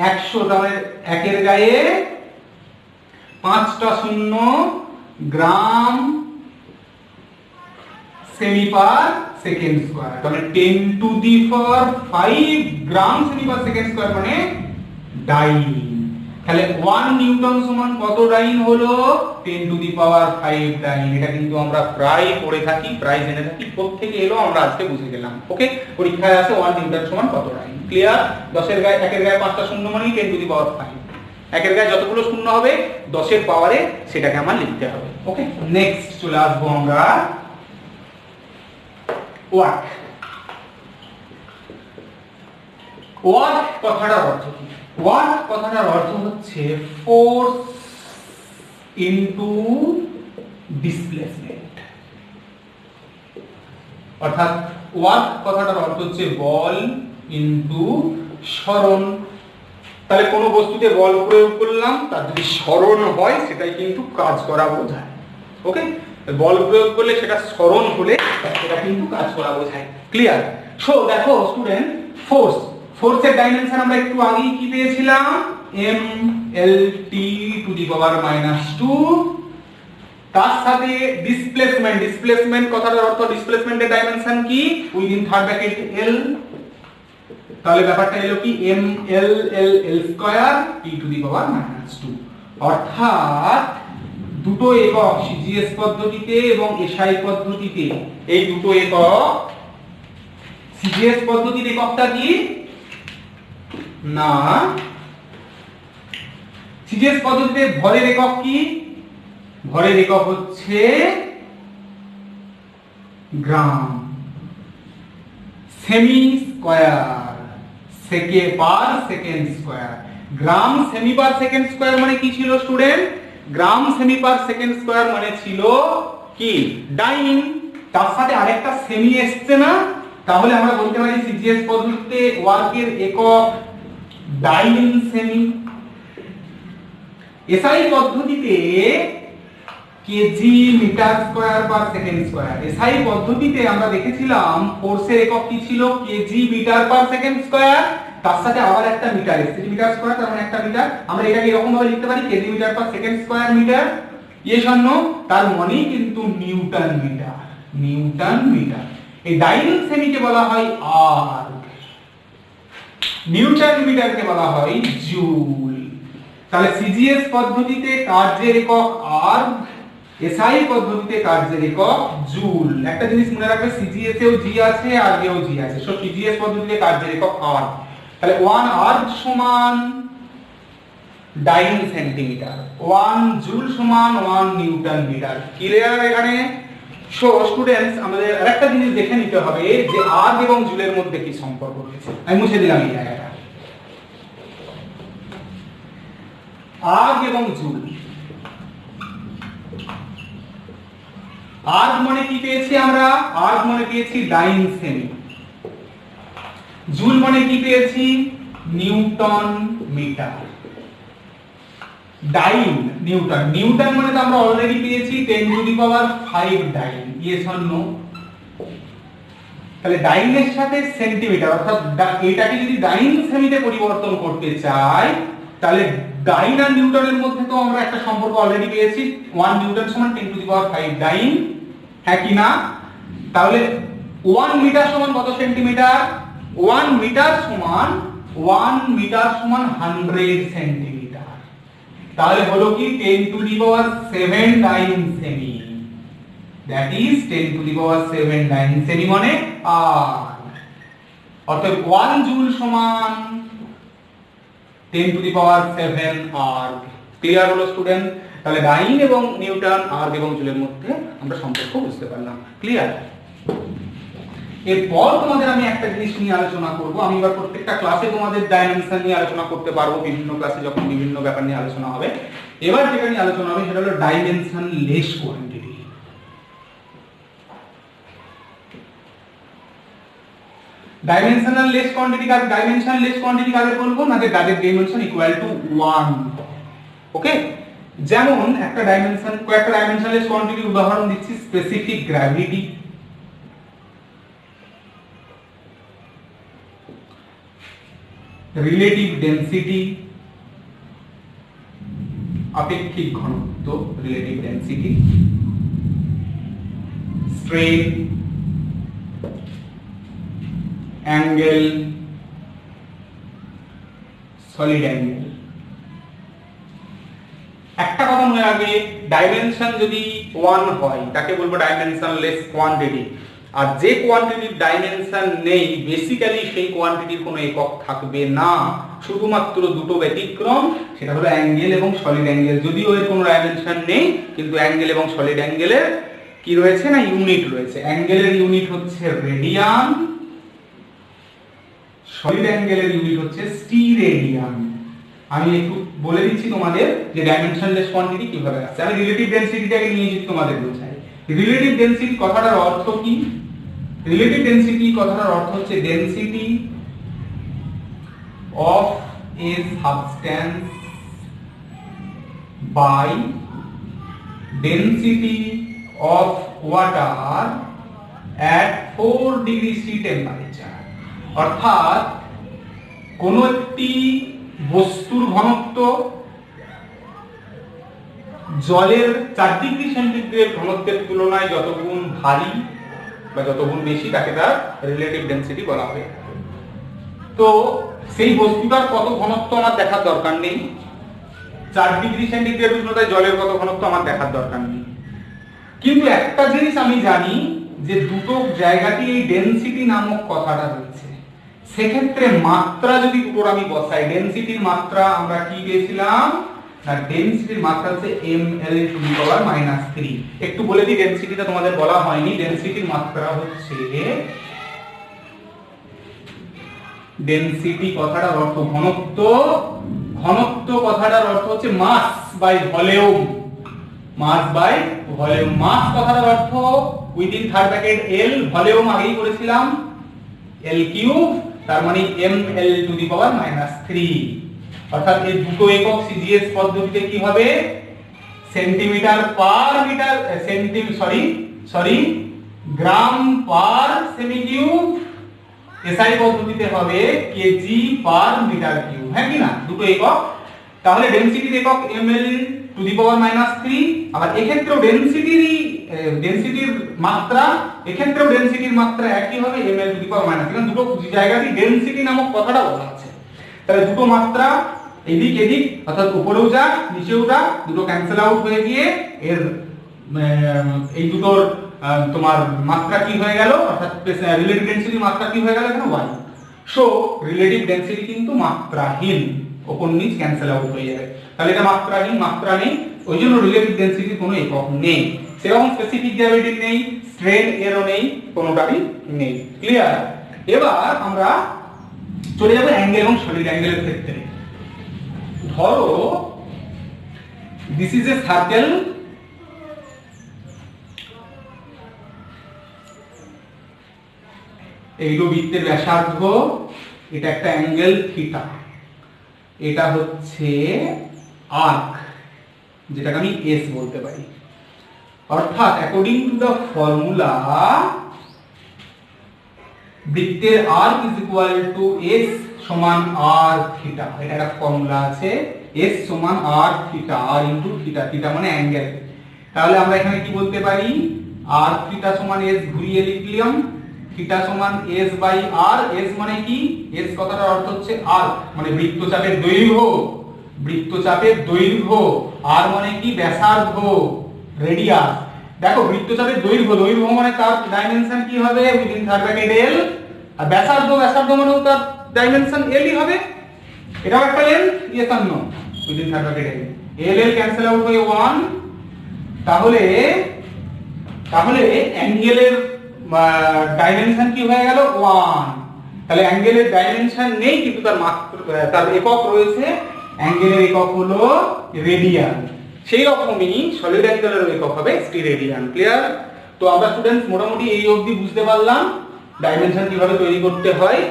100, তাহলে 1 এর গায়ে 5টা শূন্য গ্রাম সেমি পার সেকেন্ড স্কয়ার, তাহলে 10 টু দি পাওয়ার 5 গ্রাম সেমি পার সেকেন্ড স্কয়ার মানে ডাইন। তাহলে 1 নিউটন সমান কত ডাইন হলো 10 টু দি পাওয়ার 5 ডাইন। এটা কিন্তু আমরা প্রায় পড়ে থাকি, প্রায় জেনে থাকি, প্রত্যেকে এলো আমরা আজকে বুঝে গেলাম। ওকে, পরীক্ষায় আছে 1 নিউটন সমান কত ডাইন। ক্লিয়ার? 10 এর গায়ে 1 এর গায়ে 5টা শূন্য মানে 10 টু দি পাওয়ার 5। 1 এর গায়ে যতগুলো শূন্য হবে 10 এর পাওয়ারে সেটাকে আমার লিখতে হবে। ওকে, নেক্সট চলে আসবো আমরা ওয়াট। ওয়াট কথাটার অর্থ কি? ওয়াট কথাটার অর্থ হচ্ছে ফোর্স ইনটু ডিসপ্লেসমেন্ট। অর্থাৎ ওয়াট কথাটার অর্থ হচ্ছে বল ইনটু সরণ। তাহলে কোনো বস্তুতে বল প্রয়োগ করলাম, তার যদি সরণ হয় সেটাই কিন্তু কাজ করা বোঝায়। ওকে, বল প্রয়োগ করলে সেটা সরণ হলে সেটা কিন্তু কাজ করা বোঝায়। ক্লিয়ার? সো দেখো স্টুডেন্ট, ফোর্সের ডাইমেনশন আমরা একটু আগেই কি পেয়েছিলাম mlt টু দি পাওয়ার -2, তার সাথে ডিসপ্লেসমেন্ট কথাটার অর্থ ডিসপ্লেসমেন্টের ডাইমেনশন কি উইদিন থার্ড ব্র্যাকেট l, তাহলে ব্যাপারটা এলো কি ml square t to the power -2। অর্থাৎ দুটো একক সিজিএস পদ্ধতিতে এবং এসআই পদ্ধতিতে, এই দুটো একক, সিজিএস পদ্ধতির এককটা কি না সিজিএস পদ্ধতিতে ভরের একক কি, ভরের একক হচ্ছে গ্রাম, সেমি square per second square. Gram সেমি পার সেকেন্ড স্কয়ার মানে কি ছিল স্টুডেন্ট? গ্রাম সেমি পার সেকেন্ড স্কয়ার মানে ছিল কি ডাইন, তার সাথে আরেকটা সেমি এসছে না, তাহলে আমরা বলতে পারি সিজিএস পদ্ধতিতে ওয়ার্কের একক ডাইন সেমি। এসআই পদ্ধতিতে KG metre square per second square. SI পদ্ধতিতে আমরা দেখেছিলাম ফোর্সের একক কি ছিল KG metre per second square, তার সাথে আবার একটা মিটার এসছে, মিটার স্কয়ার তার মানে একটা মিটার। আমরা এটাকে এরকম ভাবে লিখতে পারি KG metre per second square metre. Yes or no? তার মানে কিন্তু নিউটন মিটার। এই ডাইন সেমিকে বলা হয় আর্ক, নিউটন মিটারকে বলা হয় জুল। তাহলে সিজিএস পদ্ধতিতে কার্যের একক আর্ক, এসআই পদ্ধতিতে কার্যের একক জুল। একটা জিনিস মনে রাখবে, সিজিএস এও জি আছে আর এও জি আছে, সো সিজিএস পদ্ধতিতে কার্যের একক আর্ক। তাহলে 1 আর্ক সমান ডাইন সেন্টিমিটার। 1 জুল সমান 1 নিউটন মিটার। ক্লিয়ার এখানে? সো স্টুডেন্টস, আমাদের আরেকটা জিনিস দেখে নিতে হবে যে আর্গ এবং জুলের মধ্যে কি সম্পর্ক রয়েছে। আমি মুছে দিলাম এই জায়গাটা। আর্গ এবং জুল। আর্গ মানে কি পেয়েছি আমরা? আর্গ মানে পেয়েছি ডাইন সেমি। জুল মানে কি পেয়েছি? Newton metre. Dyne newton, newton মানে তো আমরা অলরেডি পেয়েছি 10 to the power 5 dyne. Yes or no? তাহলে ডাইনের সাথে সেন্টিমিটার, অর্থাৎ এটাকে যদি ডাইন সেমিতে পরিবর্তন করতে চাই তাহলে ডাইন আর নিউটনের মধ্যে তো আমরা একটা সম্পর্ক অলরেডি পেয়েছি, 1 নিউটন সমান 10 টু দি পাওয়ার 5 ডাইন। হ্যাঁ কি না? তাহলে 1 মিটার সমান কত সেন্টিমিটার? 1 মিটার সমান 100 সেন্টিমিটার। তাহলে হলো কি 10 টু দি পাওয়ার 7 ডাইন সেমি। That is 10 to the power 7 dyne সেমি মানে আর। অর্থাৎ 1 জুল সমান 10 to the power 7 erg. Clear হলো স্টুডেন্ট? তাহলে ডাইন এবং নিউটন, আর্গ এবং জুলের মধ্যে আমরা সম্পর্ক বুঝতে পারলাম। ক্লিয়ার? এরপর তোমাদের আমি একটা জিনিস নিয়ে আলোচনা করব। আমি এবার প্রত্যেকটা ক্লাসে তোমাদের ডাইমেনশন নিয়ে আলোচনা করতে পারবো, বিভিন্ন ক্লাসে যখন বিভিন্ন ব্যাপার নিয়ে আলোচনা হবে। এবার যেটা নিয়ে আলোচনা হবে সেটা হলো dimension less quantity. Dimensional less quantity কাকে, ডাইমেনশনাল লেস কোয়ান্টিটি কাকে বলবো না? যে যাদের ডাইমেনশন ইকুয়াল টু 1। ওকে, যেমন একটা ডাইমেনশন, কয়েকটা ডাইমেনশনাল কোয়ান্টিটির উদাহরণ দিচ্ছি। স্পেসিফিক গ্র্যাভিটি, রিলেটিভ ডেনসিটি, আপেক্ষিক ঘনত্ব relative density, strain, angle, solid angle. একটা কথা মনে রাখবে, ডাইমেনশন যদি 1 হয় তাকে বলবো ডাইমেনশনলেস কোয়ান্টিটি। আর যে কোয়ান্টিটির ডাইমেনশন নেই, বেসিক্যালি সেই কোয়ান্টিটির কোনো একক থাকবে না। শুধুমাত্র দুটো ব্যতিক্রম, সেটা হলো অ্যাঙ্গেল এবং সলিড অ্যাঙ্গেল। যদিও এর কোনো ডাইমেনশন নেই, কিন্তু অ্যাঙ্গেল এবং সলিড অ্যাঙ্গেলের কি রয়েছে না ইউনিট রয়েছে। অ্যাঙ্গেলের ইউনিট হচ্ছে রেডিয়ান, সলিড অ্যাঙ্গেলের ইউনিট হচ্ছে স্টিরেডিয়ান। আমি একটু বলে দিচ্ছি তোমাদের যে ডাইমেনশনলেস কোয়ান্টিটি কিভাবে আসছে। আমি রিলেটিভ ডেনসিটিটাকে নিয়ে যদি তোমাদের বোঝাই, রিলেটিভ ডেনসিটি কথাটার অর্থ কি? রিলেটিভ ডেনসিটি কথাটার অর্থ হচ্ছে density of a substance by density of water at 4 degree C temperature. অর্থাৎ কোন একটি বস্তুর ঘনত্ব জলের 4 ডিগ্রি সেন্টিগ্রেড ঘনত্বের তুলনায় যত গুণ ভারী বা যত গুণ বেশি তাকে তার রিলেটিভ ডেনসিটি বলা হয়। তো সেই বস্তুটার কত ঘনত্ব আমার দেখার দরকার নেই, 4 ডিগ্রি সেন্টিগ্রেড উষ্ণতায় জলের কত ঘনত্ব আমার দেখার দরকার নেই। কিন্তু একটা জিনিস আমি জানি যে দুটো জায়গাটি এই ডেনসিটি নামক কথাটা রয়েছে। সেক্ষেত্রে মাত্রা যদি দুটোর আমি বসাই, ডেনসিটির মাত্রা আমরা কি পেয়েছিলাম না, ডেনসিটির মাত্রা হচ্ছে ml টু দি পাওয়ার -3। একটু বলে দিই, ডেনসিটিটা তোমাদের বলা হয়নি। ডেনসিটির মাত্রা হচ্ছে, ডেনসিটি কথাটার অর্থ ঘনত্ব, ঘনত্ব কথাটার অর্থ হচ্ছে mass by volume, mass by volume. Mass কথাটার অর্থ within third bracket l, volume আগেই করেছিলাম l কিউব, তার মানে ml টু দি পাওয়ার -3। অর্থাৎ এই দুটো একক সিজিএস পদ্ধতিতে কি হবে, সেন্টিমিটার পার মিটার, গ্রাম পার সেমি কিউব। এসআই পদ্ধতিতে হবে কেজি পার মিটার কিউব। হ্যাঁ কি না, দুটো একক। তাহলে ডেনসিটির একক ml টু দি পাওয়ার -3। আর এক্ষেত্রেও ডেনসিটির মাত্রা, এক্ষেত্রেও ডেনসিটির মাত্রা একই হবে ml টু দি পাওয়ার -3। দুটো জায়গাতে ডেনসিটি নামক কথাটা বলা আছে। তাহলে দুটো মাত্রা এদিক এদিক, অর্থাৎ উপরেও যা নিচেও যা, দুটো ক্যান্সেল আউট হয়ে গিয়ে এর এই দুটোর তোমার মাত্রা কি হয়ে গেল, অর্থাৎ রিলেটিভ ডেনসিটির মাত্রা কি হয়ে গেল এখানে 1। সো রিলেটিভ ডেন্সিটি কিন্তু মাত্রাহীন, ওপর নিচ ক্যান্সেল আউট হয়ে যাবে, তাহলে এটা মাত্রাহীন, মাত্রা নেই, ওই জন্য রিলেটিভ ডেন্সিটির কোনো একক নেই, সেরকম স্পেসিফিক গ্র্যাভিটি নেই, স্ট্রেন এরও নেই, কোনোটারই নেই। ক্লিয়ার? এবার আমরা চলে যাবো অ্যাঙ্গেল এবং সলিড অ্যাঙ্গেলের ক্ষেত্রে। ধরো দিস ইজ এ সার্কেল, এইগুলো বৃত্তের ব্যাসার্ধ, এটা একটা অ্যাঙ্গেল থিটা, এটা হচ্ছে আর্ক, যেটাকে আমি এস বলতে পারি। অর্থাৎ অ্যাকর্ডিং টু দ্য ফর্মুলা বৃত্তের arc is equal to S সমান আর থিটা, এটা একটা ফর্মুলা আছে, এস সমান R theta, R into theta, theta মানে অ্যাঙ্গেল। তাহলে আমরা এখানে কি বলতে পারি, আর থিটা সমান এস ঘুরিয়ে লিখলাম, থিটা সমান এস বাই আর। এস মানে কি, এস কথাটার অর্থ হচ্ছে আর মানে বৃত্তচাপের দৈর্ঘ্য, বৃত্তচাপের দৈর্ঘ্য, আর মানে কি ব্যাসার্ধ, রেডিয়াস। দেখো বৃত্তচাপের দৈর্ঘ্য, দৈর্ঘ্য মানে তার ডাইমেনশন কি হবে, উইদিন থার্ড ব্র্যাকেট এল, আর ব্যাসার্ধ, ব্যাসার্ধ মানেও তার ডাইমেনশন এল ই হবে, এটাও একটা লেন্থ, ইয়েস আর নো, উইদিন থার্ড ব্র্যাকেট এল, এল এল ক্যান্সেল আউট হয়ে 1, তাহলে অ্যাঙ্গেলের ডাইমেনশন কি হয়ে গেল 1, তাহলে অ্যাঙ্গেলের ডাইমেনশন নেই কিন্তু তার একক রয়েছে, অ্যাঙ্গেলের একক হলো রেডিয়ান। সেই রকমই সলিড অ্যাঙ্গেলের একক হবে স্টিরেডিয়ান। ক্লিয়ার? তো আমরা স্টুডেন্টস মোটামুটি এই অবধি বুঝতে পারলাম ডাইমেনশন কিভাবে তৈরি করতে হয়।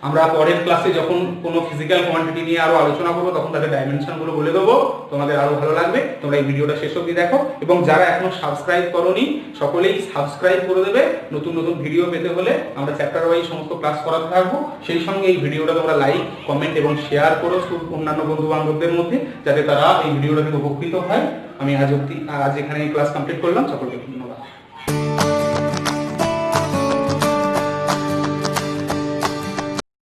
আমরা পরের ক্লাসে যখন কোনো ফিজিক্যাল কোয়ান্টিটি নিয়ে আরো আলোচনা করবো তখন তাদের ডাইমেনশন গুলো বলে দেবো, তোমাদের আরো ভালো লাগবে। তোমরা এই ভিডিওটা শেষ অবধি দেখো, এবং যারা এখনো সাবস্ক্রাইব করোনি সকলেই সাবস্ক্রাইব করে দেবে। নতুন নতুন ভিডিও পেতে হলে আমরা চ্যাপ্টার ওয়াইজ সমস্ত ক্লাস করাতে থাকবো। সেই সঙ্গে এই ভিডিওটা তোমরা লাইক, কমেন্ট এবং শেয়ার করো অন্যান্য বন্ধু বান্ধবদের মধ্যে, যাতে তারা এই ভিডিওটা থেকে উপকৃত হয়। আমি আজ এখানে এই ক্লাস কমপ্লিট করলাম। সকলকে ধন্যবাদ।